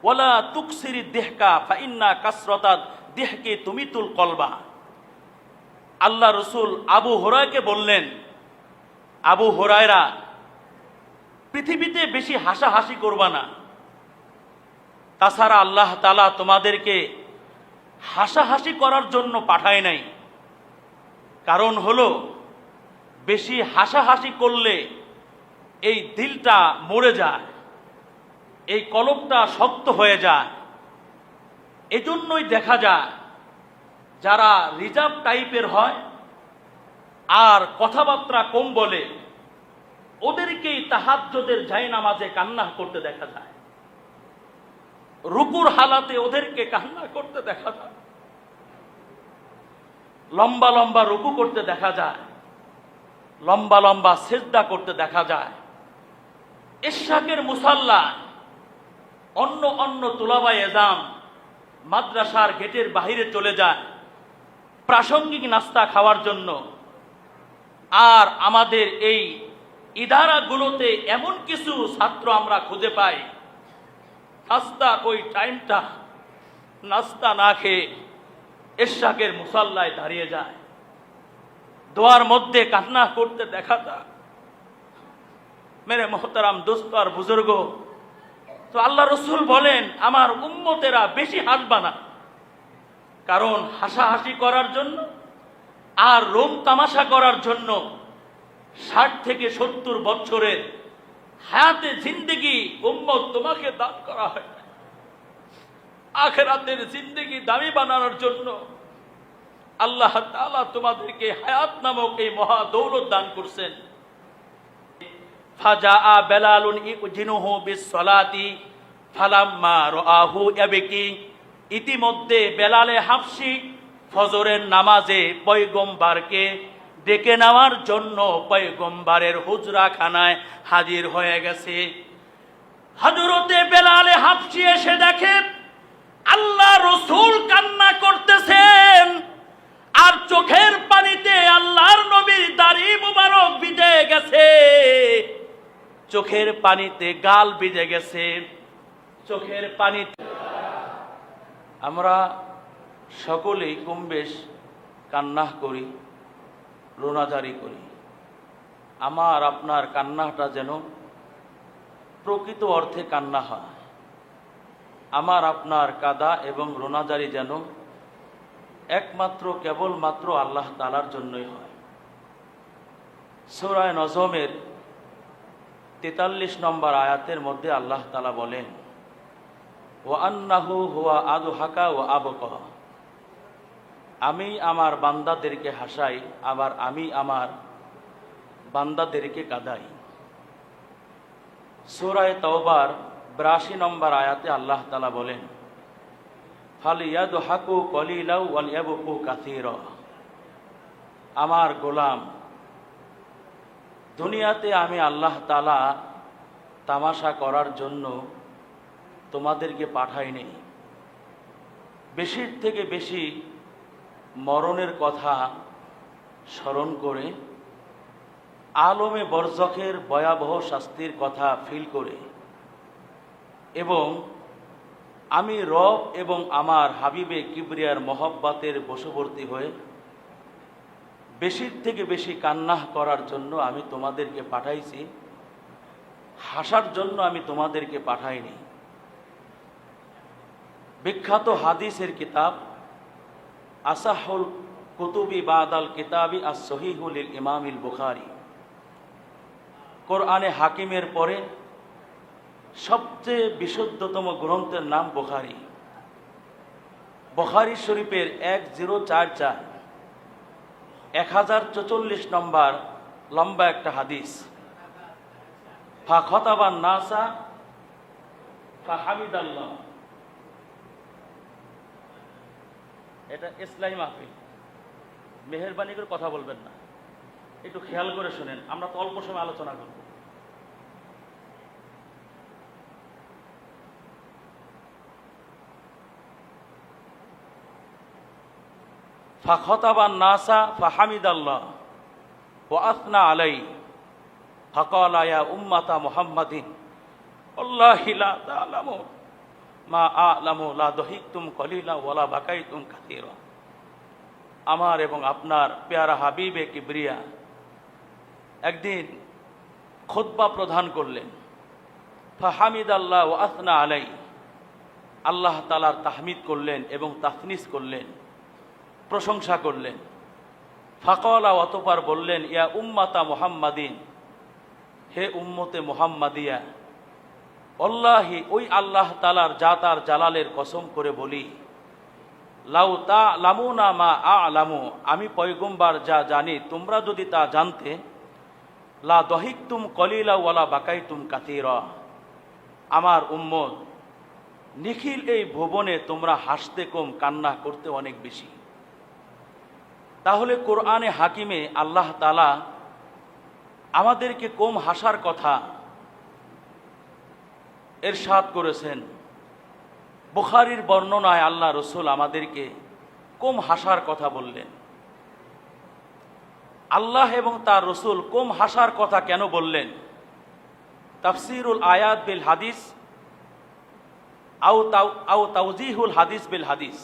ওয়ালা তুকসিরি দেহকা ফাইন্না কাসরাতাদ দেহকে তুমিতুল কলবা। আল্লাহ রসুল আবু হুরায়রাকে বললেন, আবু হুরায়রা, পৃথিবীতে বেশি হাসাহাসি করবা না। তাছাড়া আল্লাহ তাআলা তোমাদেরকে হাসাহাসি করার জন্য পাঠায় নাই। কারণ হলো, বেশি হাসাহাসি করলে এই দিলটা মরে যায়, এই কলবটা শক্ত হয়ে যায়। এজন্যই দেখা যায় যারা রিজার্ভ টাইপের হয় আর কথাবার্তা কম বলে, ওদেরকেই তাহাজ্জুদের জায়নামাজে কান্না করতে দেখা যায়, রুকুর হালাতে ওদেরকে কান্না করতে দেখা যায়, লম্বা লম্বা রুকু করতে দেখা যায়, লম্বা লম্বা সেজদা করতে দেখা যায়। ইশরাকের মুসাল্লা অন্য অন্য তুলাবায়ে এজাম মাদ্রাসার গেটের বাহিরে চলে যায় প্রাসঙ্গিক নাস্তা খাওয়ার জন্য। আর আমাদের এই ইদারাগুলোতে এমন কিছু ছাত্র আমরা খুঁজে পাই, নাস্তা ওই টাইমটা নাস্তা না খেয়ে ইশরাকের মুসাল্লায় দাঁড়িয়ে যায়, দোয়ার মধ্যে কান্না করতে দেখা যায়। মেরে মোহতারাম দোস্ত আর বুজুর্গ, তো আল্লাহ রসুল বলেন, আমার উম্মতেরা বেশি হাসবা না। কারণ হাসাহাসি করার জন্য আর রোম তামাশা করার জন্য 60 থেকে 70 বছরের হায়াতে জিন্দেগি উম্মত তোমাকে দান করা হয়। আখিরাতের জিন্দেগি দামি বানানোর জন্য আল্লাহ তাআলা তোমাদেরকে হায়াত নামক এই মহা দৌলত দান করছেন। ফাজাআ বেলালুন ইউজিনুহু বিসসালাতি ফালাম্মা রাআহু ইয়াবকি। ইতিমধ্যে বেলালে হাবশি ফজরের নামাজে পয়গম্বরকে ডেকে নেওয়ার জন্য পয়গম্বরের হুজরাখানায় হাজির হয়ে গেছে। হযরতে বেলালে হাবশি এসে দেখে আল্লাহ রসুল কান্না করতেছেন, আর চোখের পানিতে আল্লাহর নবীর দাড়ি মুবারক ভিজে গেছে, চোখের পানিতে গাল ভিজে গেছে, চোখের পানিতে। আমরা সকলেই কম বেশ কান্না করি, রোনাজারি করি। আমার আপনার কান্নাটা যেন প্রকৃত অর্থে কান্না হয়। আমার আপনার কাদা এবং রোনাজারি যেন একমাত্র কেবলমাত্র আল্লাহ তাআলার জন্যই হয়। সূরা নজমের 43 নম্বর আয়াতের মধ্যে আল্লাহ তাআলা বলেন, ওয়া আন্নাহু হুয়া আদহাকা ওয়া আবকা। আমি আমার বান্দাদেরকে হাসাই, আবার আমি আমার বান্দাদেরকে কাঁদাই। সূরা তাওবার 82 নম্বর আয়াতে আল্লাহ তাআলা বলেন, ফালিয়াদহাকু কলিলাও ওয়াল ইয়াবকু কাসীরা। আমার গোলাম, দুনিয়াতে আমি আল্লাহ তাআলা তামাশা করার জন্য তোমাদেরকে পাঠাইনি। বেশির থেকে বেশি মরণের কথা স্মরণ করে, আলমে বরজখের ভয়াবহ শাস্তির কথা ফিল করে, এবং আমি রব এবং আমার হাবিবে কিবরিয়ার মহব্বতের বশবর্তী হয়ে বেশির থেকে বেশি কান্না করার জন্য আমি তোমাদেরকে পাঠাইছি, হাসার জন্য আমি তোমাদেরকে পাঠাইনি। বিখ্যাত হাদিসের কিতাব আসাহুল কুতুবি বাদাল কিতাবি আস-সহিহুল ইমামিল বুখারী, কোরআনে হাকিমের পরে সবচেয়ে বিশুদ্ধতম গ্রন্থের নাম বুখারী। বুখারী শরীফের 1044 1044 নম্বর লম্বা একটা হাদিস। ফাখাতাবান নাসা ফাহামিদাল্লাহ। এটা ইসলামী মাহফিল, মেহেরবানি করে কথা বলবেন না, একটু খেয়াল করে শুনেন, আমরা তো অল্প সময় আলোচনা করব। ফাখাতাবান নাসা ফাহামিদাল্লাহ ওয়া আথনা আলাইহি ফাকালা ইয়া উম্মাতা মুহাম্মাদিন আল্লাহি লা তা'লামু মা আ'লামু লা দহিকতুম কলিলা ওয়ালা বাকাইতুম কাসীরা। আমার এবং আপনার পেয়ারা হাবিবে কিবরিয়া একদিন খুতবা প্রদান করলেন। ফাহামিদাল্লাহ ওয়া আসনা আলাই, আল্লাহ তাআলার তাহমিদ করলেন এবং তাসনিস করলেন, প্রশংসা করলেন। ফাকালা, অতঃপর বললেন, ইয়া উম্মাতা মুহাম্মাদিন, হে উম্মতে মুহাম্মাদিয়া, আল্লাহি, ওই আল্লাহ তাআলার জাত আর জালালের কসম করে বলি, লাউ তা'লামুনা মা আ'লামু, আমি পয়গম্বর যা জানি তোমরা যদি তা জানতে, লা দহিকতুম কলিলা ওয়ালা বাকাইতুম কাসীরা, আমার উম্মত নিখিল এই ভুবনে তোমরা হাসতে কম, কান্না করতে অনেক বেশি। তাহলে কোরআনে হাকিমে আল্লাহ তাআলা আমাদেরকে কম হাসার কথা ইরশাদ করেছেন। বুখারীর বর্ণনায় আল্লাহ রসুল আমাদেরকে কম হাসার কথা বললেন। আল্লাহ এবং তার রসুল কম হাসার কথা কেন বললেন? তাফসীরুল আয়াত বিল হাদিস আও তাওজিহুল হাদিস বিল হাদিস,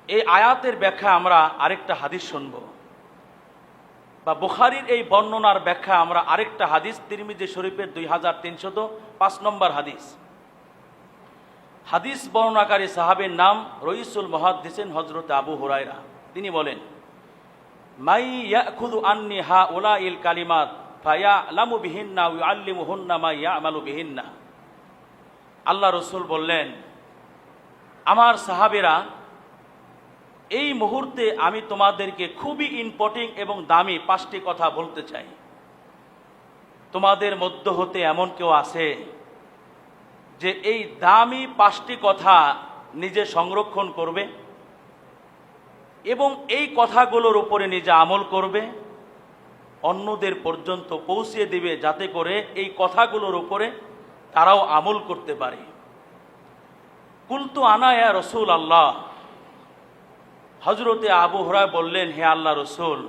এই আয়াতের ব্যাখ্যা আমরা আরেকটা হাদিস শুনব, বা বুখারীর এই বর্ণনার ব্যাখ্যা আমরা আরেকটা হাদিস, তিরমিজি শরীফের 2305 নম্বর হাদিস। হাদিস বর্ণনাকারী সাহাবের নাম রইসুল মুহাদ্দিসিন হযরত আবু হুরায়রা। তিনি বলেন, মাই ইয়াখুযু আন্নি হাউলাইল কালিমাত ফায়ালামু বিহিন্না ওয়া ইউআল্লিমুহুন্না মা ইয়ামালু বিহিন্না। আল্লাহ রসুল বললেন, আমার সাহাবেরা, এই মুহূর্তে আমি তোমাদেরকে খুবই ইম্পর্টেন্ট এবং দামি 5টি কথা বলতে চাই। তোমাদের মধ্য হতে এমন কেউ আছে যে এই দামি 5টি কথা নিজে সংরক্ষণ করবে এবং এই কথাগুলোর উপরে নিজে আমল করবে, অন্যদের পর্যন্ত পৌঁছে দিবে, যাতে করে এই কথাগুলোর উপরে তারাও আমল করতে পারে। কুলতু আনা ইয়া রাসূল আল্লাহ, হযরতে আবু হুরায়রা বললেন, হে আল্লাহ রসুল,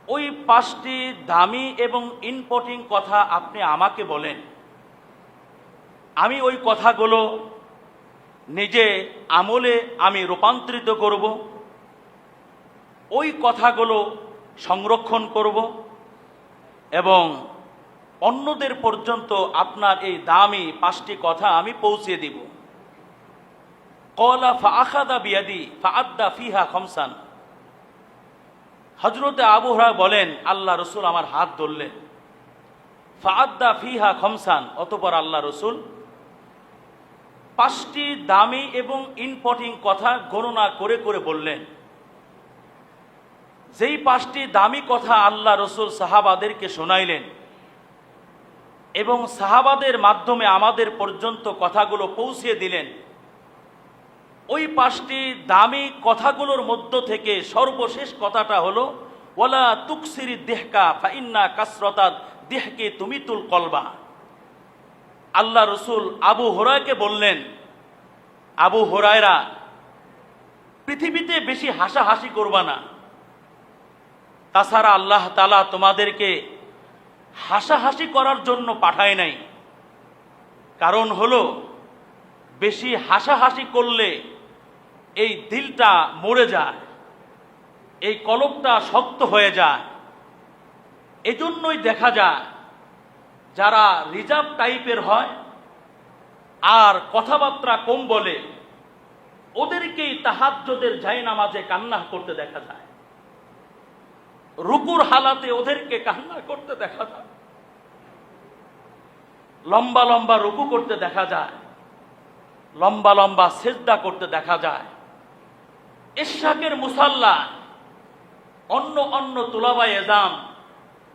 ওই 5টি দামি এবং ইম্পর্টেন্ট কথা আপনি আমাকে বলেন, আমি ওই কথাগুলো নিজে আমলে আমি রূপান্তরিত করব, ওই কথাগুলো সংরক্ষণ করব এবং অন্যদের পর্যন্ত আপনার এই দামি 5টি কথা আমি পৌঁছে দিব। ক্বালা ফাআখাযা বিয়াদি ফাআদ্দা ফিহা খামসান। হযরতে আবু হুরায়রা বলেন, আল্লাহ রসুল আমার হাত ধরলেন, ফাআদ্দা ফিহা খামসান, অতঃপর আল্লাহ রসুল 5টি দামি এবং ইম্পর্টেন্ট কথা গণনা করে করে বললেন। যেই 5টি দামি কথা আল্লাহ রসুল সাহাবাদেরকে শোনাইলেন এবং সাহাবাদের মাধ্যমে আমাদের পর্যন্ত কথাগুলো পৌঁছে দিলেন, ওই 5টি দামি কথাগুলোর মধ্য থেকে সর্বশেষ কথাটা হলো, ওয়ালা তুকসিরি দিহকা ফাইন্না কাসরাতাদ দিহকি তুমিতুল কলবা। আল্লাহ রসুল আবু হুরায়রাকে বললেন, আবু হুরায়রা, পৃথিবীতে বেশি হাসাহাসি করবা না, তাছাড়া আল্লাহ তাআলা তোমাদেরকে হাসাহাসি করার জন্য পাঠায় নাই। কারণ হলো, বেশি হাসাহাসি করলে এই দিলটা মরে যায়, এই কলবটা শক্ত হয়ে যায়। এজন্যই দেখা যায় যারা রিজার্ভ টাইপের হয় আর কথাবার্তা কম বলে, ওদেরকেই তাহাজ্জুদের জায়নামাজে কান্না করতে দেখা যায়, রুকুর হালাতে ওদেরকে কান্না করতে দেখা যায়, লম্বা লম্বা রুকু করতে দেখা যায়, লম্বা লম্বা সিজদা করতে দেখা যায়। ইশরাকের মুসাল্লা অন্য অন্য তুলাবায়ে এজাম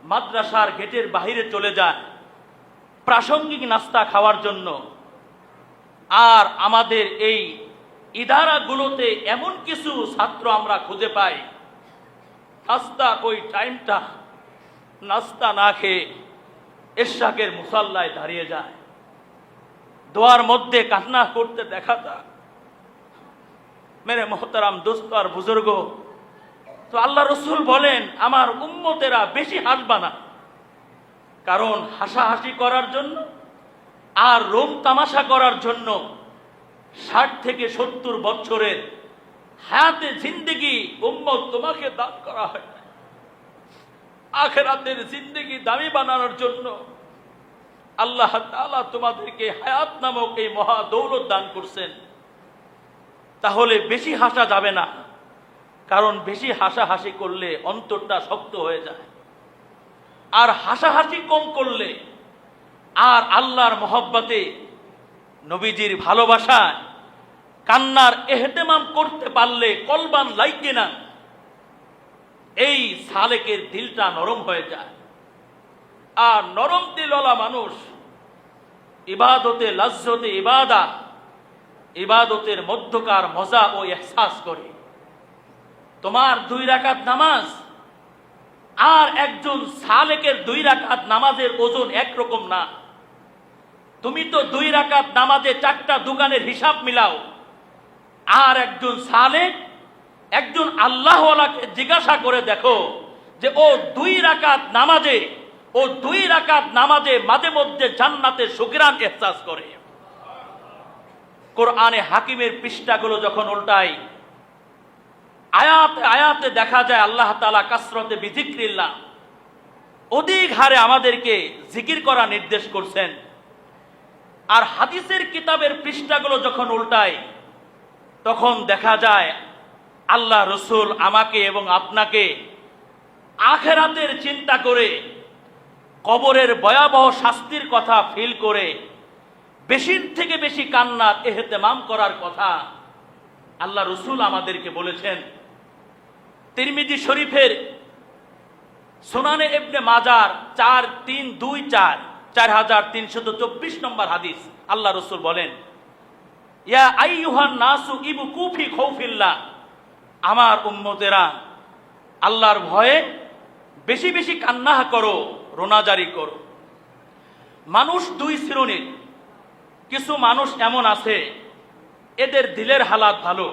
মাদ্রাসার গেটের বাইরে চলে যায় প্রাসঙ্গিক নাস্তা খাওয়ার জন্য, আর আমাদের এই ইদারাগুলোতে এমন কিছু ছাত্র আমরা খুঁজে পাই, নাস্তা ওই টাইমটা নাস্তা না খেয়ে ইশরাকের মুসাল্লায় দাঁড়িয়ে যায়, দোয়ার মধ্যে কান্না করতে দেখা যায়। মেরে মোহতারাম দোস্ত আর বুজুর্গ, তো আল্লাহ রসুল বলেন, আমার উম্মতেরা বেশি হাসবা না, কারণ হাসাহাসি করার জন্য আর রোম তামাশা করার জন্য 60 থেকে 70 বছরের হায়াতে জিন্দেগি উম্মত তোমাকে দান করা হয় না। আখিরাতের জিন্দেগি দামি বানানোর জন্য আল্লাহ তাআলা তোমাদেরকে হায়াত নামক এই মহা দৌলত দান করছেন। তাহলে বেশি হাসা যাবে না, কারণ বেশি হাসাহাসি করলে অন্তরটা শক্ত হয়ে যায়। আর হাসাহাসি কম করলে আর আল্লাহর মহব্বতে নবীজির ভালোবাসায় কান্নার এহতেমাম করতে পারলে কলবান লাইকে না, এই সালেকের দিলটা নরম হয়ে যায়। আর নরম দিলওয়ালা মানুষ ইবাদতে লাজ্জতে ইবাদতের মধ্যকার মজা ও এহসাস করে। তোমার 2 রাকাত নামাজ আর একজন সালেকের 2 রাকাত নামাজের ওজন একরকম না। তুমি তো 2 রাকাত নামাজে 4টা দোকানের হিসাব মিলাও, আর একজন সালেক একজন আল্লাহওয়ালাকে জিজ্ঞাসা করে দেখো যে ও 2 রাকাত নামাজে মাঝে মধ্যে জান্নাতের সুঘ্রাণ এহসাস করে। কোরআনে হাকিমের পৃষ্ঠাগুলো যখন উল্টাই, আয়াতে আয়াতে দেখা যায় আল্লাহ তাআলা কাসরতে বিযিকরিল্লাহ, অধিক হারে আমাদেরকে জিকির করা নির্দেশ করছেন। আর হাদিসের কিতাবের পৃষ্ঠাগুলো যখন উল্টাই, তখন দেখা যায় আল্লাহ রসুল আমাকে এবং আপনাকে আখিরাতের চিন্তা করে, কবরের ভয়াবহ শাস্তির কথা ফিল করে বেশি থেকে বেশি কান্নার এহতেমাম করার কথা আল্লাহ রসুল আমাদেরকে বলেছেন। তিরমিজি শরীফের সুনানে ইবনে মাজার 4324 নম্বর হাদিস, আল্লাহ রসুল বলেন, ইয়া আইয়ুহান নাসু ইবকু ফি খাউফিল্লাহ, আমার উম্মতেরা আল্লাহর ভয়ে বেশি বেশি কান্না করো, রোনাজারি করো। মানুষ 2 শ্রেণীর। কিছু মানুষ এমন আছে, এদের দিলের হালাত ভালো,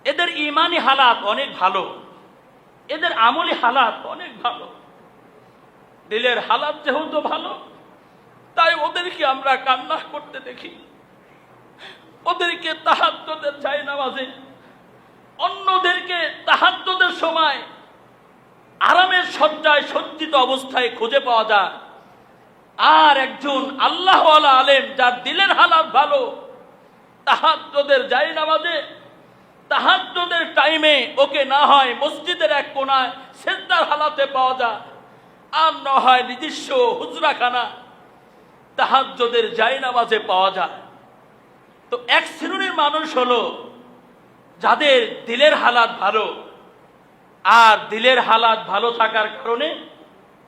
এদের ইমানি হালাত অনেক ভালো, এদের আমলি হালাত অনেক ভালো। দিলের হালাত যেহেতু ভালো, তাই ওদেরকে আমরা কান্না করতে দেখি, ওদেরকে তাহাজ্জুদের জায়নামাজে, অন্যদেরকে তাহাজ্জুদের সময় আরামের শয্যায় সজ্জিত অবস্থায় খুঁজে পাওয়া যায়। আর একজন আল্লাহওয়ালা আলেম যার দিলের হালাত ভালো, তাহাজ্জুদের জায়নামাজে, তাহাজ্জুদের টাইমে ওকে না হয় মসজিদের এক কোণায় সিজদার হালাতে পাওয়া যায়, আর না হয় নিজস্ব হুজরাখানা তাহাজ্জুদের জায়নামাজে পাওয়া যায়। তো এক শ্রেণীর মানুষ হলো যাদের দিলের হালাত ভালো, আর দিলের হালাত ভালো থাকার কারণে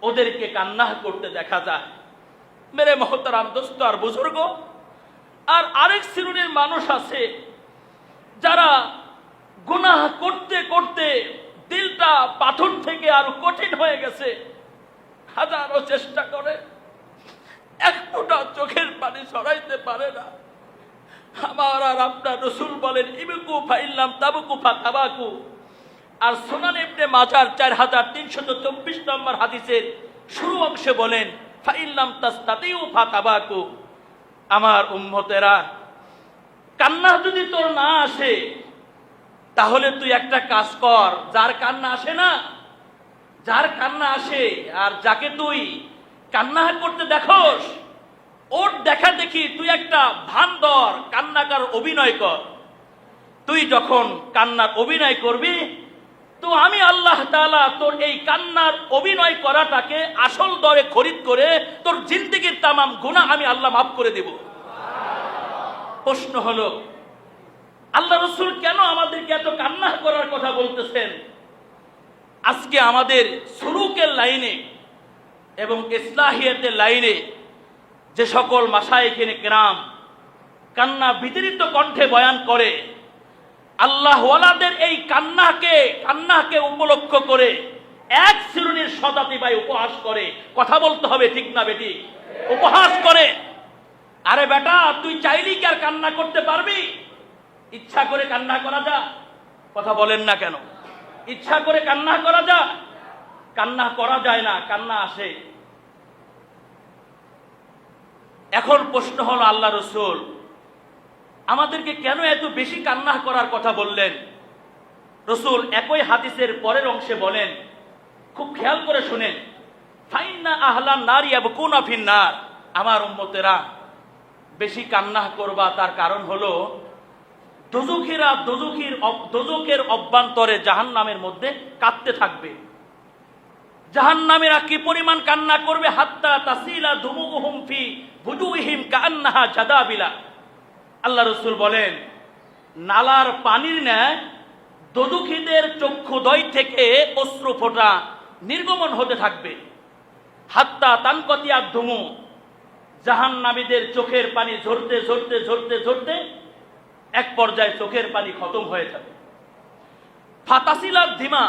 ওদেরকে কান্না করতে দেখা যায়। মেরে মহতারাম দোস্ত আর বুজুর্গ, আর আরেক শ্রেণীর মানুষ আছে যারা গুনাহ করতে করতে দিলটা পাথর থেকে আরো কঠিন হয়ে গেছে, হাজারো চেষ্টা করে এক ফোঁটা চোখের পানি ছড়াইতে পারে না। আমার আর আপনার রসুল বলেন, ইবকু ফাইল্লাম তাবকু ফাতাবাকু। আর সুনান ইবনে মাজার 4324 নম্বর হাদিসের শুরু অংশে বলেন, ফাইল্লাম তাস্তাতিউ ফাতাবাকু। আমার উম্মতেরা, কান্না যদি তোর না আসে, তাহলে তুই একটা কাজ কর, যার কান্না আসে না, যার কান্না আসে আর যাকে তুই কান্না করতে দেখোস, ওর দেখা দেখি তুই একটা ভান ধর, কান্নাকার অভিনয় কর। তুই যখন কান্নার অভিনয় করবি, তো আমি আল্লাহ তাআলা তোর এই কান্নার অভিনয় করাটাকে আসল দরে খরিদ করে তোর জিন্দেগির তামাম গুনাহ আমি আল্লাহ মাফ করে দেব। প্রশ্ন হলো, আল্লাহ রসুল কেন আমাদেরকে এত কান্না করার কথা বলতেছেন? আজকে আমাদের সুলুকের লাইনে এবং ইসলাহিয়াতের লাইনে যে সকল মাশায়েখে কেরাম কান্না বিতরিত কণ্ঠে বয়ান করে, আল্লাহওয়ালাদের এই কান্নাকে উপলক্ষ করে এক শ্রেণীর শতাব্দী ভাই উপহাস করে। কথা বলতে হবে, ঠিক না বেটি? উপহাস করে। আরে বেটা, তুই চাইলেই কি আর কান্না করতে পারবি? ইচ্ছা করে কান্না করা যায়? কথা বলেন না কেন? ইচ্ছা করে কান্না করা যায়? কান্না করা যায় না, কান্না আসে। এখন প্রশ্ন হলো, আল্লাহ রসুল আমাদেরকে কেন এত বেশি কান্না করার কথা বললেন? রসুল একই হাদিসের পরের অংশে বলেন, খুব খেয়াল করে শুনেন, ফাইন্না আহলান নার ইয়াবকুনা ফিন্নার, আমার উম্মতেরা বেশি কান্না করবা, তার কারণ হলো দোজখীরা দোজখের অভ্যন্তরে জাহান্নামের মধ্যে কাঁদতে থাকবে। জাহান্নামীরা কি পরিমাণ কান্না করবে, হাত্তা তাসিলা দুমুহুম ফি বুজুহিম কান্নাহা জাদাবিলা। আল্লাহ রসুল বলেন, নালার পানির ন্যায় দোজখীদের চক্ষুদ্বয় থেকে অশ্রু ফোঁটা নির্গমন হতে থাকবে। হাত্তা তানকতিয়া ধুমু, জাহান্নামীদের চোখের পানি ঝরতে ঝরতে ঝরতে ঝরতে এক পর্যায়ে চোখের পানি খতম হয়ে যাবে। ফাতাসিলা ধিমা,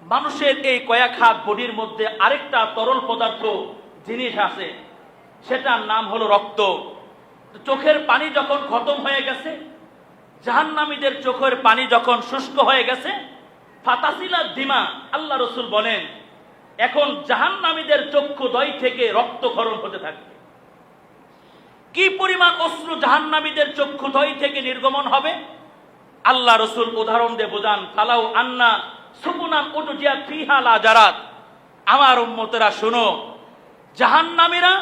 মানুষের এই কয়েক হাত বডির মধ্যে আরেকটা তরল পদার্থ জিনিস আছে, সেটার নাম হলো রক্ত। চোখের পানি যখন খতম হয়ে গেছে, জাহান্নামীদের চোখের পানি যখন শুষ্ক হয়ে গেছে, ফাতাসিলা দিমা, আল্লাহ রসুল বলেন এখন জাহান্নামীদের চক্ষুদ্বয় থেকে রক্তক্ষরণ হতে থাকবে। কি পরিমাণ অশ্রু জাহান্নামীদের চক্ষুদ্বয় থেকে নির্গমন হবে, আল্লাহ রসুল উদাহরণ দিয়ে বোঝান, ফালাউ আন্না সুবুনান উদজিয়াত ফিহা লা জারাত। আমার উম্মতেরা শোনো, জাহান্নামীরা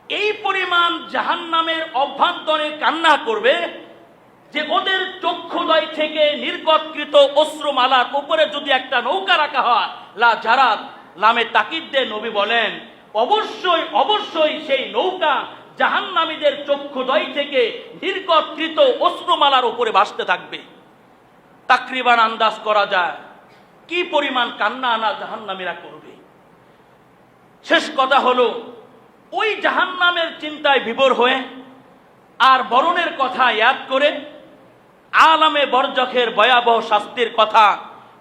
এই পরিমাণ জাহান্নামের অভ্যন্তরে কান্না করবে যে ওদের চক্ষুদ্বয় থেকে নির্গতকৃত অশ্রুমালার উপরে যদি একটা নৌকা রাখা হয়, লা জারাত, লামে তাকিদ দিয়ে নবী বলেন অবশ্যই অবশ্যই সেই নৌকা জাহান্নামীদের চক্ষুদ্বয় থেকে নির্গতকৃত অশ্রুমালার উপরে ভাসতে থাকবে। তাকরিবান আন্দাজ করা যায় কি পরিমাণ কান্না আনা জাহান্নামীরা করবে। শেষ কথা হলো, ওই জাহান্নামের চিন্তায় বিভোর হয়ে আর বরণের কথা ইয়াদ করে, আলামে বরজখের ভয়াবহ শাস্তির কথা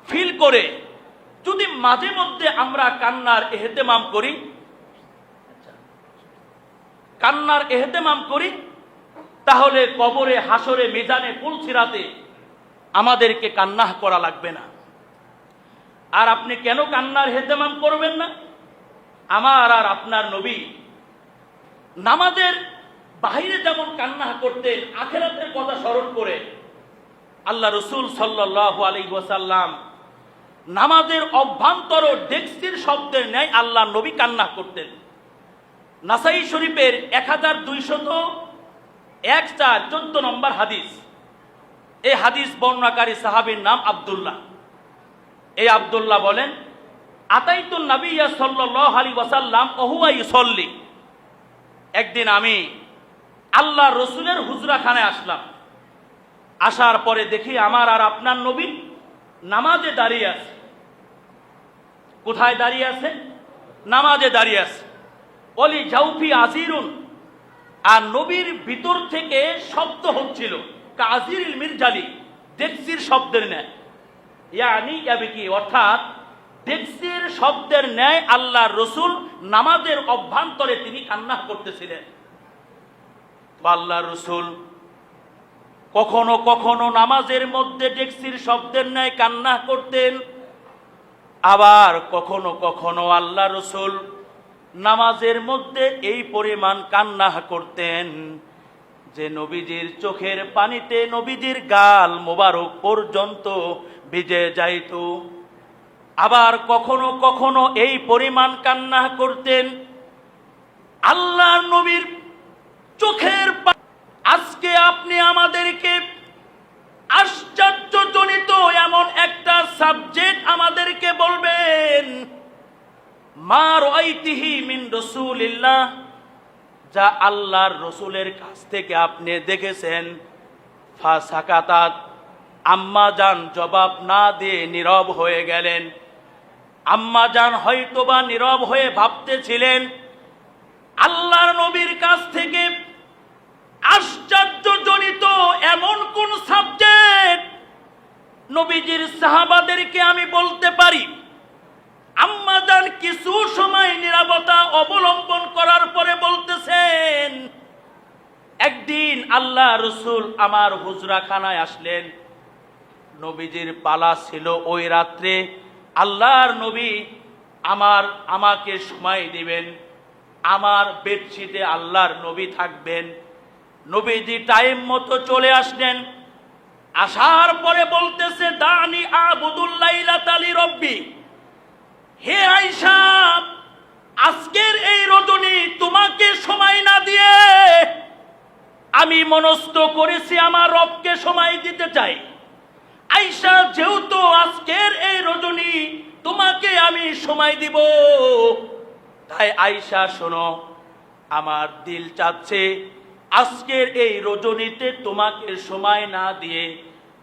ফিল করে যদি মাঝে মধ্যে আমরা কান্নার এহতেমাম করি, তাহলে কবরে, হাসরে, মিজানে, পুলসিরাতে আমাদেরকে কান্না করা লাগবে না। আর আপনি কেন কান্নার এহতেমাম করবেন না? আমার আর আপনার নবী নামাজের বাহিরে যেমন কান্না করতেন, আখিরাতের কথা স্মরণ করে, আল্লাহ রসুল সাল্লাল্লাহু আলাইহি ওয়াসাল্লাম নামাজের অভ্যন্তর ডেক্সির শব্দের ন্যায় আল্লাহ নবী কান্না করতেন। নাসাই শরীফের 1201-14 নম্বর হাদিস। এই হাদিস বর্ণনাকারী সাহাবীর নাম আব্দুল্লাহ। এই আব্দুল্লাহ বলেন, আতাইতুন নবিয়্যা সাল্লাল্লাহু আলাইহি ওয়াসাল্লাম ওয়া হুয়া ইউসাল্লি। একদিন আমি আল্লাহ রসুলের হুজরাখানায় আসলাম। আসার পরে দেখি আমার আর আপনার নবী নামাজে দাঁড়িয়ে আছে। কোথায় দাঁড়িয়ে আছে? নামাজে দাঁড়িয়ে আছে। ওলি জাউফি আজিরুন, আর নবীর ভিতর থেকে শব্দ হচ্ছিল কাজিরিল মিরজালি, ডেক্সির শব্দের ন্যায়। ইয়ানি ইয়াবিকি, অর্থাৎ ডেক্সির শব্দের ন্যায় আল্লাহর রসুল নামাজের অভ্যন্তরে তিনি কান্না করতেছিলেন। আল্লাহর রসুল কখনো কখনো নামাজের মধ্যে ডেক্সির শব্দের ন্যায় কান্না করতেন, আবার কখনো কখনো আল্লাহ রসুল নামাজের মধ্যে এই পরিমাণ কান্না করতেন যে নবীজির চোখের পানিতে নবীজির গাল মোবারক পর্যন্ত ভিজে যাইত। আবার কখনো কখনো এই পরিমাণ কান্না করতেন আল্লাহর নবীর চোখের পানি। আজকে আপনি আমাদেরকে আশ্চর্যজনিত এমন একটা সাবজেক্ট আমাদেরকে বলবেন, মা রাআইতিহি মিন রাসূলিল্লাহ, যা আল্লাহর রসুলের কাছ থেকে আপনি দেখেছেন। ফাসাকাতাত, আম্মা জান জবাব না দিয়ে নীরব হয়ে গেলেন। আম্মা জান হয়তোবা নীরব হয়ে ভাবতেছিলেন আল্লাহর নবীর কাছ থেকে আশ্চর্যজনিত এমন কোন সাবজেক্ট নবীজির সাহাবাদেরকে আমি বলতে পারি। আম্মা জান কিছু সময় নীরবতা অবলম্বন করার পরে বলতেছেন, একদিন আল্লাহ রসুল আমার হুজরাখানায় আসলেন। নবীজির পালা ছিল ওই রাত্রে। আল্লাহর নবী আমাকে সময় দিবেন। আমার বেডশিটে আল্লাহর নবী থাকবেন। নবীজি টাইম মতো চলে আসলেন। আসার পরে বলতেছে, দানি আবুদুল্লাইলা তালি রব্বি, হে আয়েশা, আজকের এই রজনী তোমাকে সময় না দিয়ে আমি মনস্থ করেছি আমার রবকে সময় দিতে চাই। আয়েশা, যেহেতু আজকের এই রজনী তোমাকে আমি সময় দিব, তাই আয়েশা শোনো, আমার দিল চাচ্ছে আজকের এই রজনীতে তোমাকে সময় না দিয়ে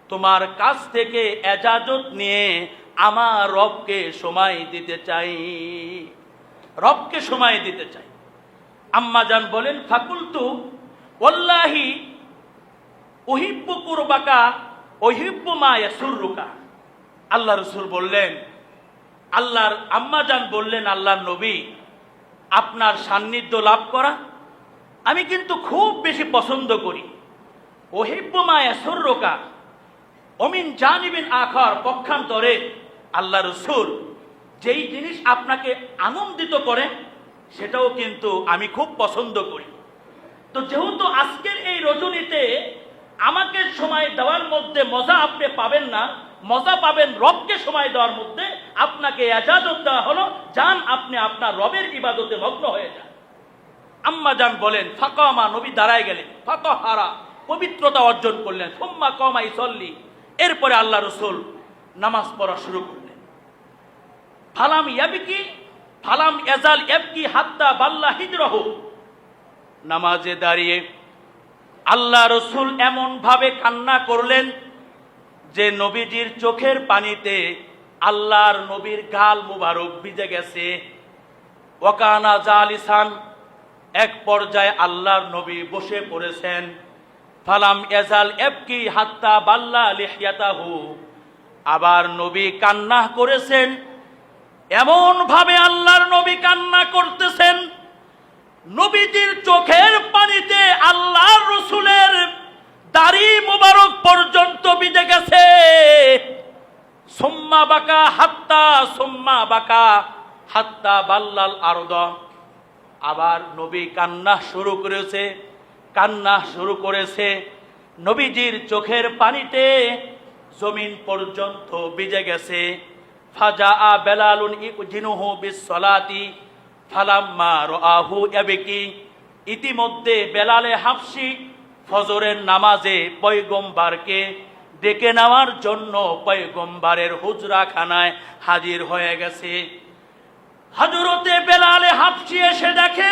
তোমার কাছ থেকে এজাজত নিয়ে আমার রবকে সময় দিতে চাই, রবকে সময় দিতে চাই। আম্মা জান বলেন, ফাকুলতু ওয়াল্লাহি উহিব্বু কুরবাকা উহিব্বু মা ইয়াসুররুকা। আল্লাহ রাসূল বললেন, আল্লাহর আম্মা জান বললেন, আল্লাহর নবী, আপনার সান্নিধ্য লাভ করা আমি কিন্তু খুব বেশি পছন্দ করি। উহিব্বু মা ইয়াসুররুকা ওমিন জানিবিন আখার, পক্ষান্তরে আল্লাহ রাসূল যেই জিনিস আপনাকে আনন্দিত করে সেটাও কিন্তু আমি খুব পছন্দ করি। তো যেহেতু আজকের এই রজনীতে আমাকে সময় দেওয়ার মধ্যে মজা আপনি পাবেন না, মজা পাবেন রবকে সময় দেওয়ার মধ্যে, আপনাকে ইজাজত দেওয়া হলো, যান আপনি আপনার রবের ইবাদতে মগ্ন হয়ে যান। আম্মা জান বলেন, ফাকামা, নবী দাঁড়ায় গেলেন, ফাতাহারা, পবিত্রতা অর্জন করলেন, সুম্মা কামা ইসল্লি, এরপরে আল্লাহ রাসূল নামাজ পড়া শুরু করলেন। ফালাম ইয়াবকি ফালাম ইয়াজাল ইয়াবকি হাত্তা বাল্লা হিজরাহু, নামাজে দাঁড়িয়ে আল্লাহ রাসূল এমন ভাবে কান্না করলেন যে নবীজির চোখের পানিতে আল্লাহর নবীর গাল মুবারক ভিজে গেছে। ওয়াকানা জালিসান, এক পর্যায়ে আল্লাহর নবী বসে পড়েছেন। ফালাম ইয়াজাল ইয়াবকি হাত্তা বাল্লা লিহইয়াতাহু, আবার নবী কান্না করেছেন। এমন ভাবে আল্লাহর নবী কান্না করতেছেন, নবীজির চোখের পানিতে আল্লাহর রাসূলের দাড়ি মুবারক পর্যন্ত ভিজে গেছে। সুম্মা বাকা হাত্তা বাল্লাল আরদ, আবার নবী কান্না শুরু করেছে। নবীজির চোখের পানিতে জমিন পর্যন্ত ভিজে গেছে। ফাজা বেলালুন ইউজিনুহু বিসসালাতি ফালাম্মা রাআহু ইয়াবকি, ইতিমধ্যে বেলালে হাবশী ফজরের নামাজে পয়গম্বরকে ডেকে নেওয়ার জন্য পয়গম্বরের হুজরাখানায় হাজির হয়ে গেছে। হযরতে বেলালে হাবশী এসে দেখে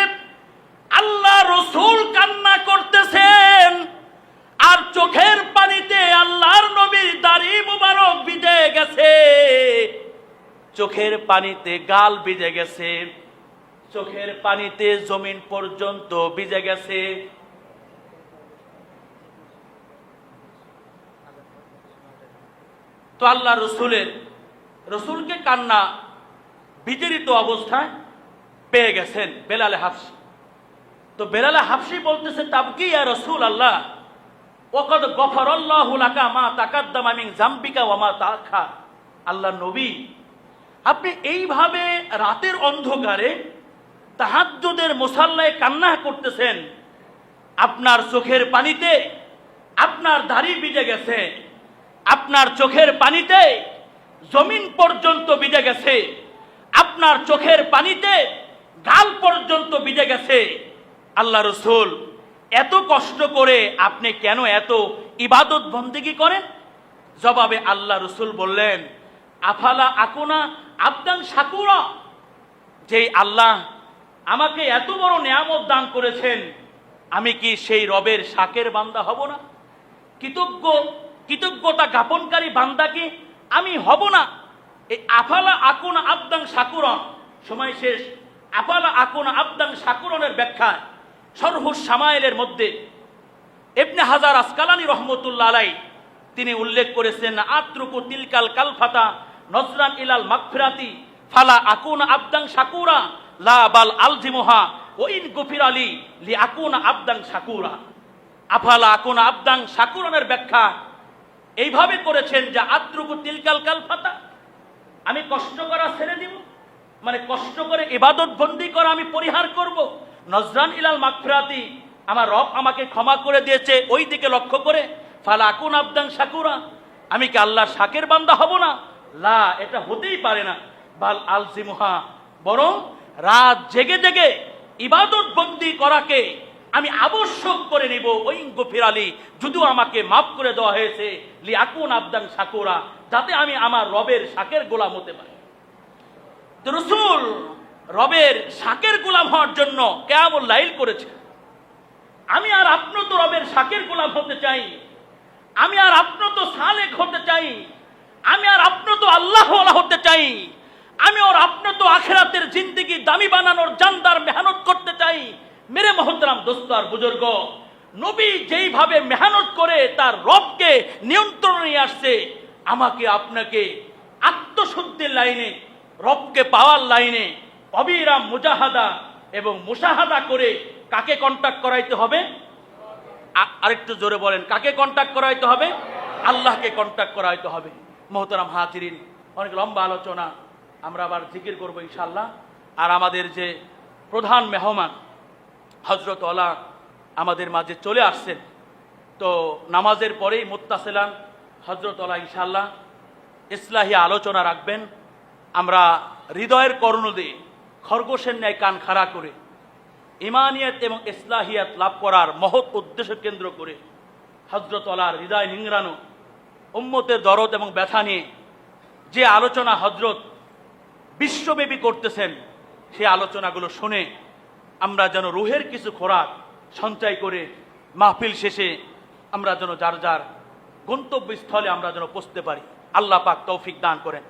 আল্লাহ রাসূল কান্না করতেছেন, আর চোখের পানিতে আল্লাহর নবীর দাড়ি মুবারক ভিজে গেছে, চোখের পানিতে গাল ভিজে গেছে, চোখের পানিতে জমিন পর্যন্ত ভিজে গেছে। তো আল্লাহ রসুলকে কান্না বিজড়িত অবস্থায় পেয়ে গেছেন বেলালে হাবশী। তো বেলালে হাবশী বলতেছে, তাবকি ইয়া রাসূলুল্লাহ, ওয়াকাদ গফারাল্লাহু লাকা মা তাকাদ্দামা মিন যামবিকা ওয়া মা তাআখার। আল্লাহ নবী, আপনি এইভাবে রাতের অন্ধকারে তাহাজ্জুদের মুসাল্লায় কান্না করতেছেন, আপনার চোখের পানিতে আপনার দাড়ি ভিজে গেছে, আপনার চোখের পানিতে জমিন পর্যন্ত ভিজে গেছে, আপনার চোখের পানিতে গাল পর্যন্ত ভিজে গেছে। আল্লাহ রাসূল, এত কষ্ট করে আপনি কেন এত ইবাদত বন্দেগী করেন? জবাবে আল্লাহ রাসূল বললেন, আফালা আকুনা আবদান শাকুরা, যেই আল্লাহ আমাকে এত বড় নিয়ামত দান করেছেন, আমি কি সেই রবের শাকের বান্দা হব না? কৃতজ্ঞতা জ্ঞাপনকারী বান্দা কি আমি হব না? এই আফালা আকুনা আবদান শাকুরা, সময় শেষ। আফালা আকুনা আবদান শাকুরনের ব্যাখ্যা শরহুস শামাইলের মধ্যে ইবনে হাজার আসকালানী রহমতুল্লাহ আলাইহি তিনি উল্লেখ করেছেন, আত্রুকু তিলকাল কালফাতা নজরান ইলাল মাগফিরাতি ফালা আকুনা আবদান শাকুরা লা বাল আলজিমুহা ওয়া ইন গুফিরালি লি আকুনা আবদান শাকুরা। আফালা আকুনা আবদান শাকুরনের ব্যাখ্যা এইভাবে করেছেন যে আত্রুকু তিলকাল কালফাতা, আমি কষ্ট করা ছেড়ে দিব, মানে কষ্ট করে ইবাদত বন্দি করা আমি পরিহার করব। নজরান ইলাল মাগফিরাতি, আমার রব আমাকে ক্ষমা করে দিয়েছে, ওই দিকে লক্ষ্য করে ফালা আকুন আবদান শাকুরা, আমি কি আল্লাহর শাকের বান্দা হব না? লা, এটা হতেই পারে না। বাল আলজিমুহা, বরং রাত জেগে জেগে ইবাদত বন্দি করাকে আমি আবশ্যক করে নিব। ওই গফিরালি, যদিও আমাকে মাফ করে দেওয়া হয়েছে, লি আকুন আবদান শাকুরা, যাতে আমি আমার রবের শাকের গোলাম হতে পারি। তো রাসূল রবের শাকের গোলাম হওয়ার জন্য কিয়ামুল লাইল করেছে। আমি আর আপনি তো রবের শাকের গোলাম হতে চাই, আমি আর আপনি তো সালেক হতে চাই, আমি আর আপনি তো আল্লাহওয়ালা হতে চাই, আমি আর আপনি তো আখিরাতের জিন্দেগি দামি বানানোর জানদার মেহনত করতে চাই। মেরে মহতরাম দোস্ত আর বুজুর্গ, নবী যেইভাবে মেহনত করে তার রবকে নিয়ন্ত্রণে নিয়ে আসছে, আমাকে আপনাকে আত্মশুদ্ধির লাইনে, রবকে পাওয়ার লাইনে অবিরাম মুজাহাদা এবং মুশাহাদা করে কাকে কন্টাক্ট করাইতে হবে? আরেকটু জোরে বলেন, কাকে কন্টাক্ট করাইতে হবে? আল্লাহকে কন্টাক্ট করাইতে হবে। মোহতারাম হাজিরিন, অনেক লম্বা আলোচনা, আমরা আবার জিকির করব ইনশাআল্লাহ। আর আমাদের যে প্রধান মেহমান হযরত ওয়ালা আমাদের মাঝে চলে আসছেন, তো নামাজের পরেই মুত্তাসিলান হযরত ওয়ালা ইনশাআল্লাহ ইসলাহি আলোচনা রাখবেন। আমরা হৃদয়ের কর্ণ দিয়ে খরগোশের ন্যায় কান খাড়া করে ইমানিয়াত এবং ইসলাহিয়াত লাভ করার মহৎ উদ্দেশ্য কেন্দ্র করে হযরত ওয়ালার হৃদয় নিংড়ানো উম্মতের দরদ এবং ব্যথা নিয়ে যে আলোচনা হযরত বিশ্বব্যাপী করতেছেন, সেই আলোচনাগুলো শুনে আমরা যেন রুহের কিছু খোরাক সঞ্চয় করে মাহফিল শেষে আমরা যেন যার যার গন্তব্যস্থলে আমরা যেন পৌঁছতে পারি। আল্লাহ পাক তৌফিক দান করেন।